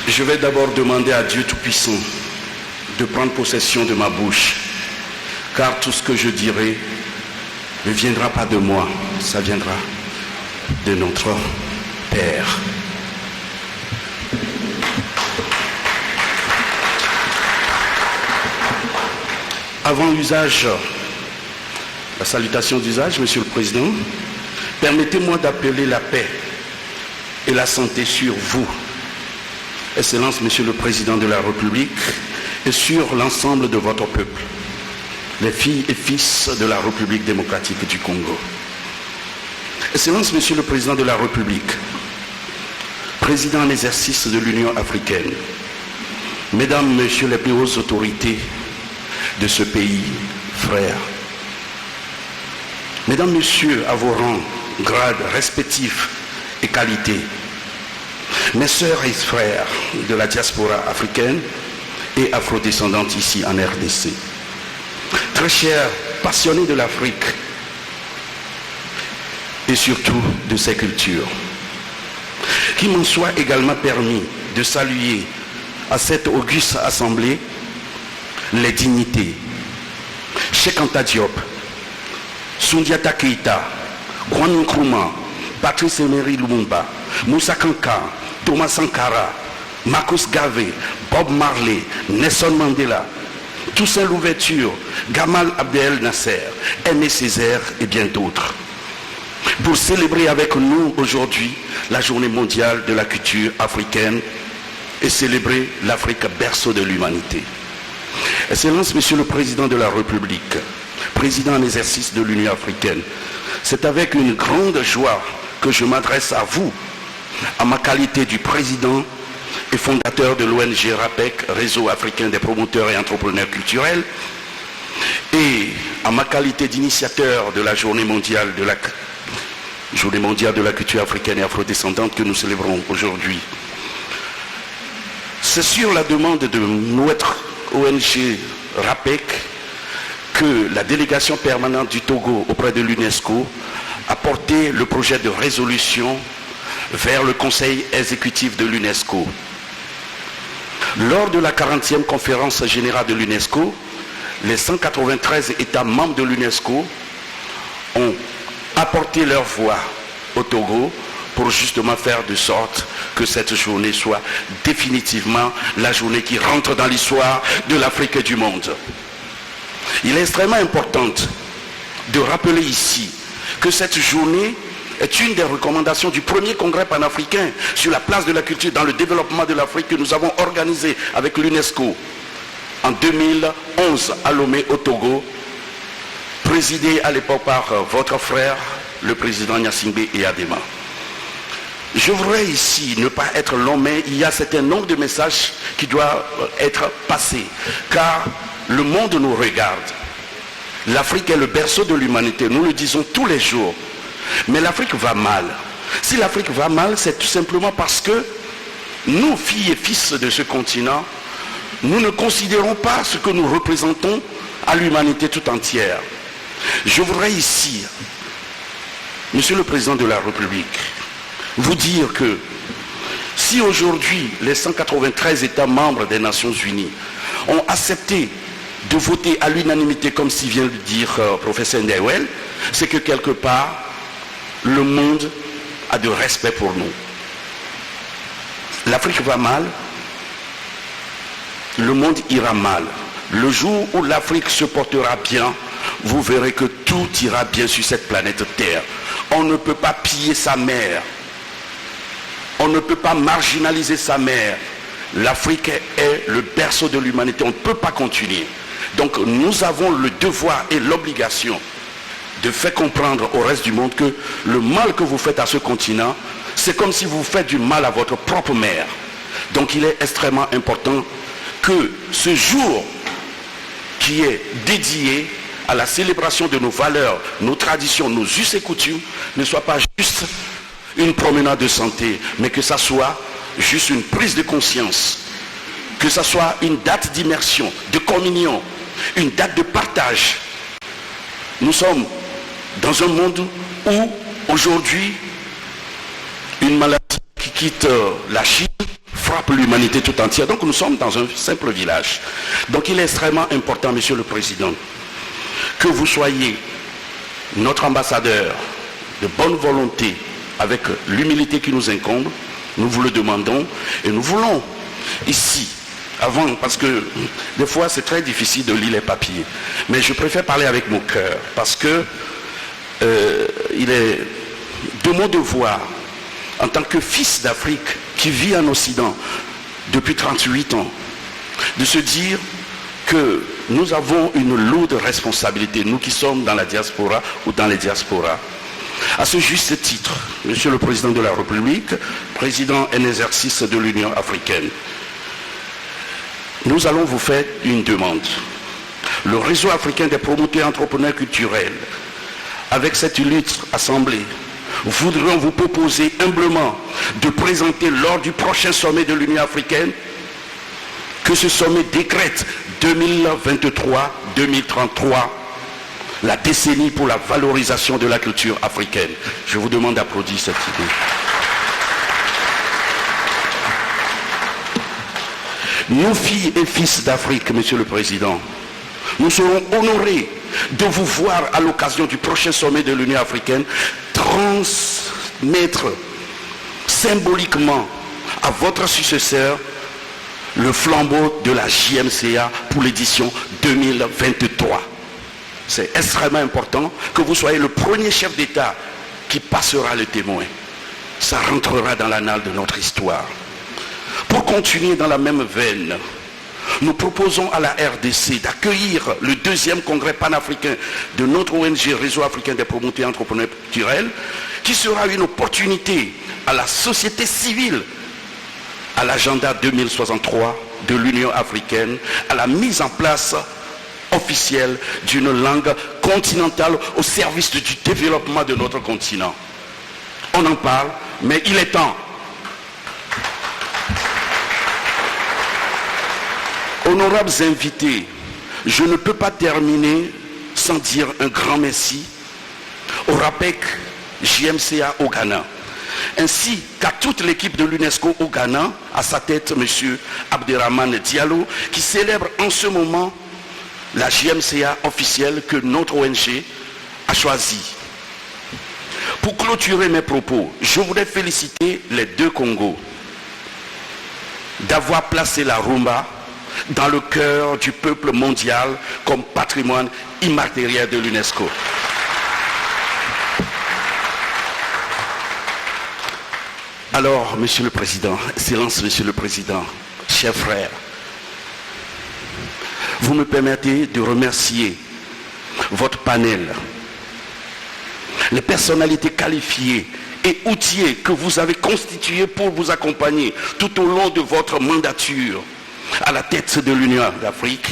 Je vais d'abord demander à Dieu Tout-Puissant de prendre possession de ma bouche, car tout ce que je dirai ne viendra pas de moi, ça viendra de notre Père. Avant l'usage, la salutation d'usage, Monsieur le Président, permettez-moi d'appeler la paix et la santé sur vous, Excellence, Monsieur le Président de la République, et sur l'ensemble de votre peuple, les filles et fils de la République démocratique du Congo. Excellence, Monsieur le Président de la République, Président en exercice de l'Union africaine, Mesdames, Messieurs les plus hautes autorités de ce pays, frères, Mesdames, Messieurs, à vos rangs, grades respectifs et qualités, mes sœurs et frères de la diaspora africaine et afrodescendante ici en RDC, très chers passionnés de l'Afrique et surtout de ses cultures, qu'il m'en soit également permis de saluer à cette auguste assemblée les dignités Cheikh Anta Diop, Soundiata Keïta, Kwame Nkrumah, Patrice Emery Lumumba, Moussa Kanka, Thomas Sankara, Marcus Garvey, Bob Marley, Nelson Mandela, Toussaint Louverture, Gamal Abdel Nasser, Aimé Césaire et bien d'autres, pour célébrer avec nous aujourd'hui la journée mondiale de la culture africaine et célébrer l'Afrique berceau de l'humanité. Excellence, Monsieur le Président de la République, Président en exercice de l'Union africaine, c'est avec une grande joie que je m'adresse à vous, à ma qualité du Président et fondateur de l'ONG RAPEC, Réseau africain des promoteurs et entrepreneurs culturels, et à ma qualité d'initiateur de la Journée mondiale de la culture africaine et afrodescendante que nous célébrons aujourd'hui. C'est sur la demande de notre ONG RAPEC que la délégation permanente du Togo auprès de l'UNESCO a porté le projet de résolution vers le Conseil exécutif de l'UNESCO. Lors de la 40e conférence générale de l'UNESCO, les 193 États membres de l'UNESCO ont apporté leur voix au Togo pour justement faire de sorte que cette journée soit définitivement la journée qui rentre dans l'histoire de l'Afrique et du monde. Il est extrêmement important de rappeler ici que cette journée est une des recommandations du premier congrès panafricain sur la place de la culture dans le développement de l'Afrique que nous avons organisé avec l'UNESCO en 2011 à Lomé au Togo, présidé à l'époque par votre frère, le président Gnassingbé Eyadema. Je voudrais ici ne pas être long, mais il y a un certain nombre de messages qui doivent être passés, car le monde nous regarde. L'Afrique est le berceau de l'humanité, nous le disons tous les jours. Mais l'Afrique va mal. Si l'Afrique va mal, c'est tout simplement parce que nous, filles et fils de ce continent, nous ne considérons pas ce que nous représentons à l'humanité tout entière. Je voudrais ici, Monsieur le Président de la République, vous dire que si aujourd'hui les 193 États membres des Nations Unies ont accepté de voter à l'unanimité, comme s'il vient de dire professeur Ndewel, c'est que quelque part, le monde a de respect pour nous. L'Afrique va mal, le monde ira mal. Le jour où l'Afrique se portera bien, vous verrez que tout ira bien sur cette planète Terre. On ne peut pas piller sa mère. On ne peut pas marginaliser sa mère. L'Afrique est le berceau de l'humanité. On ne peut pas continuer. Donc nous avons le devoir et l'obligation de faire comprendre au reste du monde que le mal que vous faites à ce continent, c'est comme si vous faites du mal à votre propre mère. Donc il est extrêmement important que ce jour qui est dédié à la célébration de nos valeurs, nos traditions, nos us et coutumes, ne soit pas juste une promenade de santé, mais que ça soit juste une prise de conscience, que ça soit une date d'immersion, de communion, une date de partage. Nous sommes dans un monde où aujourd'hui une maladie qui quitte la Chine frappe l'humanité tout entière. Donc nous sommes dans un simple village. Donc il est extrêmement important, Monsieur le Président, que vous soyez notre ambassadeur de bonne volonté, avec l'humilité qui nous incombe. Nous vous le demandons et nous voulons ici, avant, parce que des fois c'est très difficile de lire les papiers, mais je préfère parler avec mon cœur, parce que il est de mon devoir, en tant que fils d'Afrique qui vit en Occident depuis 38 ans, de se dire que nous avons une lourde responsabilité, nous qui sommes dans la diaspora ou dans les diasporas. À ce juste titre, Monsieur le Président de la République, Président en exercice de l'Union africaine, nous allons vous faire une demande. Le réseau africain des promoteurs entrepreneurs culturels, avec cette lutte assemblée, voudrions vous proposer humblement de présenter lors du prochain sommet de l'Union africaine, que ce sommet décrète 2023-2033, la décennie pour la valorisation de la culture africaine. Je vous demande d'applaudir cette idée. Nous, filles et fils d'Afrique, Monsieur le Président, nous serons honorés de vous voir à l'occasion du prochain sommet de l'Union africaine transmettre symboliquement à votre successeur le flambeau de la JMCA pour l'édition 2023. C'est extrêmement important que vous soyez le premier chef d'État qui passera le témoin. Ça rentrera dans l'annale de notre histoire. Pour continuer dans la même veine, nous proposons à la RDC d'accueillir le 2e congrès panafricain de notre ONG Réseau africain des promoteurs entrepreneurs culturels, qui sera une opportunité à la société civile, à l'agenda 2063 de l'Union africaine, à la mise en place officielle d'une langue continentale au service du développement de notre continent. On en parle, mais il est temps. Honorables invités, je ne peux pas terminer sans dire un grand merci au RAPEC JMCA au Ghana, ainsi qu'à toute l'équipe de l'UNESCO au Ghana, à sa tête M. Abderrahmane Diallo, qui célèbre en ce moment la JMCA officielle que notre ONG a choisie. Pour clôturer mes propos, je voudrais féliciter les deux Congos d'avoir placé la rumba dans le cœur du peuple mondial comme patrimoine immatériel de l'UNESCO. Alors, Monsieur le Président, Excellence Monsieur le Président, chers frères, vous me permettez de remercier votre panel, les personnalités qualifiées et outillées que vous avez constituées pour vous accompagner tout au long de votre mandature à la tête de l'Union d'Afrique.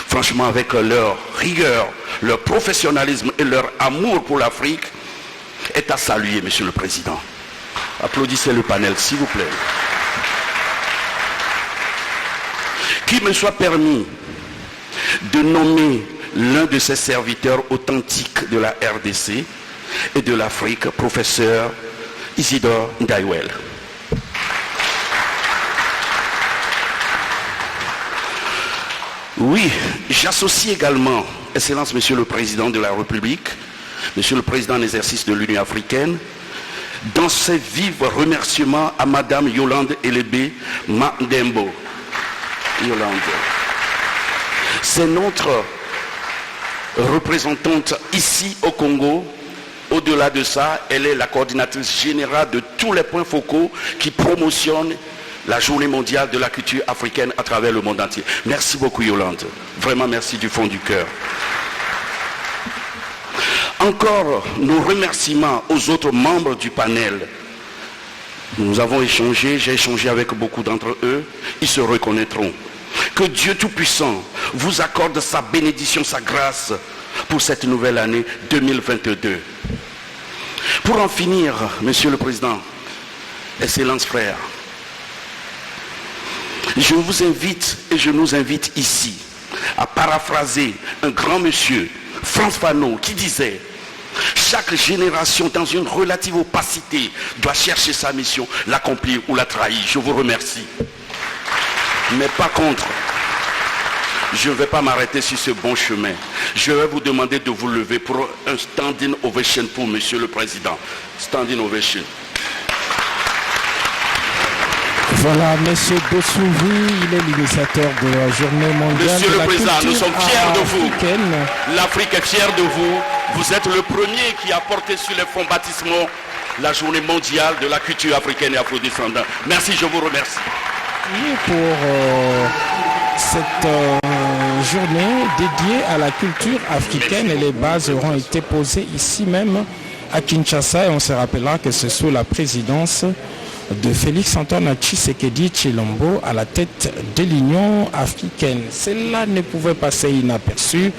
Franchement, avec leur rigueur, leur professionnalisme et leur amour pour l'Afrique, est à saluer, Monsieur le Président. Applaudissez le panel, s'il vous plaît. Qu'il me soit permis de nommer l'un de ces serviteurs authentiques de la RDC et de l'Afrique, professeur Isidore Ndaiwel. Oui, j'associe également, Excellence Monsieur le Président de la République, Monsieur le Président en exercice de l'Union africaine, dans ses vifs remerciements à Madame Yolande Elébé Mandembo. Yolande. C'est notre représentante ici au Congo. Au-delà de ça, elle est la coordinatrice générale de tous les points focaux qui promotionnent la journée mondiale de la culture africaine à travers le monde entier. Merci beaucoup Yolande. Vraiment merci du fond du cœur. Encore nos remerciements aux autres membres du panel. Nous avons échangé, j'ai échangé avec beaucoup d'entre eux. Ils se reconnaîtront. Que Dieu Tout-Puissant vous accorde sa bénédiction, sa grâce pour cette nouvelle année 2022. Pour en finir, Monsieur le Président, Excellence frère, je vous invite et je nous invite ici à paraphraser un grand monsieur, Frantz Fanon, qui disait « chaque génération, dans une relative opacité, doit chercher sa mission, l'accomplir ou la trahir. Je vous remercie. Mais par contre, je ne vais pas m'arrêter sur ce bon chemin. Je vais vous demander de vous lever pour un standing ovation pour Monsieur le Président. Standing ovation. Voilà, Monsieur Dossouvou, il est l'initiateur de la journée mondiale Monsieur de la le Président, nous sommes fiers de vous. africaine. L'Afrique est fière de vous. Vous êtes le premier qui a porté sur les fonds baptismaux la journée mondiale de la culture africaine et afrodescendante. Merci, je vous remercie. Et pour cette journée dédiée à la culture africaine, et les bases auront été posées ici même à Kinshasa, et on se rappellera que c'est sous la présidence de Félix Antoine Tshisekedi Tshilombo à la tête de l'Union africaine. Cela ne pouvait passer inaperçu.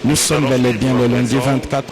Nous sommes bel et bien le lundi 24